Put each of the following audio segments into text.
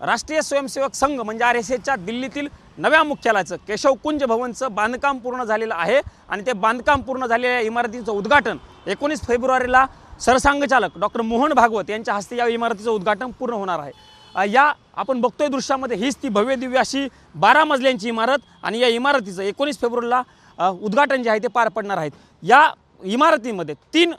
राष्ट्रीय स्वयंसेवक संघ म्हणजे RSSच्या दिल्लीतील नव्या मुख्यालयाचं केशवकुंज भवनचं बांधकाम पूर्ण झालेलं आहे आणि ते बांधकाम पूर्ण झालेल्या इमारतीचं उद्घाटन 19 फेब्रुवारीला सरसंघचालक डॉक्टर मोहन भागवत यांच्या हस्ते या इमारतीचं उद्घाटन पूर्ण होणार आहे। या आपण बघतोय दृश्यामध्ये हीच ती भव्य दिव्य अशी 12 मजल्यांची इमारत आणि या इमारतीचं 19 फेब्रुवारीला उद्घाटन जे आहे ते पार पडणार आहे। या इमारतीमध्ये 3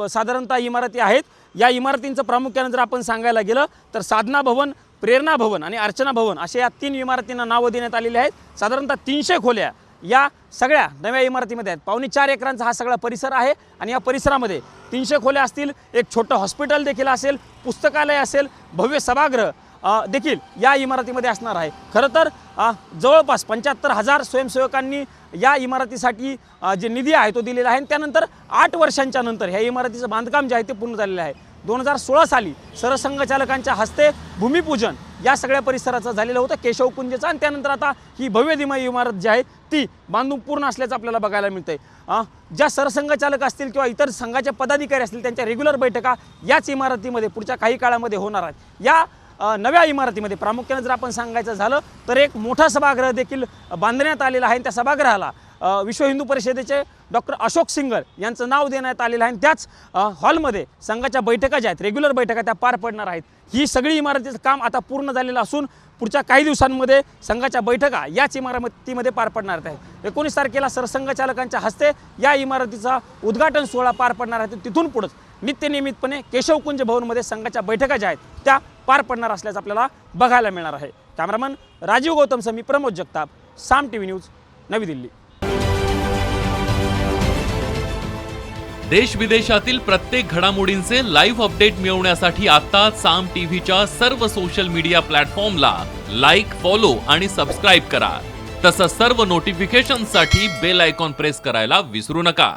साधारणतः इमारती आहेत। या इमारतींचं प्रामुख्याने जर आपण सांगायला गेलं तर साधना भवन, प्रेरणा भवन आणि अर्चना भवन अशा या 3 इमारतींना नावं देण्यात आलेली आहेत। साधारणतः 300 खोल्या या सगळ्या नव्या इमारतीमध्ये आहेत। 4.25 एकरांचा हा सगळा परिसर आहे आणि या परिसरामध्ये 300 खोल्या असतील, एक छोटं हॉस्पिटल देखील असेल, पुस्तकालय असेल, भव्य सभागृह देखील या इमारतीमध्ये असणार आहे। खरं तर जवळपास 75,000 स्वयंसेवकांनी या इमारतीसाठी जे निधी आहे तो दिलेला आहे। त्यानंतर 8 वर्षांच्या नंतर ह्या इमारतीचं बांधकाम जे आहे ते पूर्ण झालेलं आहे। 2016 साली सरसंघचालकांच्या हस्ते भूमिपूजन या सगळ्या परिसराचं झालेलं होतं केशवकुंजचं आणि त्यानंतर आता ही भव्य दिव्य इमारत जी आहे ती बांधून पूर्ण असल्याचं आपल्याला बघायला मिळतंय। ज्या सरसंघचालक असतील किंवा इतर संघाचे पदाधिकारी असतील त्यांच्या रेग्युलर बैठका याच इमारतीमध्ये पुढच्या काही काळामध्ये होणार आहेत। या नव्या इमारतीमध्ये प्रामुख्याने जर आपण सांगायचं झालं तर एक मोठा सभागृह देखील बांधण्यात आलेला आहे आणि त्या सभागृहाला विश्व हिंदू परिषदेचे डॉक्टर अशोक सिंगर यांचं नाव देण्यात आलेलं आहे। त्याच हॉलमध्ये संघाच्या बैठका ज्या आहेत रेग्युलर बैठका त्या पार पडणार आहेत। ही सगळी इमारतीचं काम आता पूर्ण झालेलं असून पुढच्या काही दिवसांमध्ये संघाच्या बैठका याच इमारतीमध्ये पार पडणार आहेत। 19 तारखेला सरसंघचालकांच्या हस्ते या इमारतीचा उद्घाटन सोहळा पार पडणार आहे। तिथून पुढेच नित्यनियमितपणे केशवकुंज भवनमध्ये संघाच्या बैठका ज्या आहेत त्या पार पडणार असल्याचं आपल्याला बघायला मिळणार आहे। कॅमेरामन राजीव गौतमसह मी प्रमोद जगताप, साम TV न्यूज, नवी दिल्ली। देश विदेशातील प्रत्येक घडामोडींचे लाईव्ह अपडेट मिळवण्यासाठी आता साम टीव्हीच्या सर्व सोशल मीडिया प्लॅटफॉर्मला लाईक, फॉलो आणि सबस्क्राईब करा। तसंच सर्व नोटिफिकेशनसाठी बेल आयकॉन प्रेस करायला विसरू नका।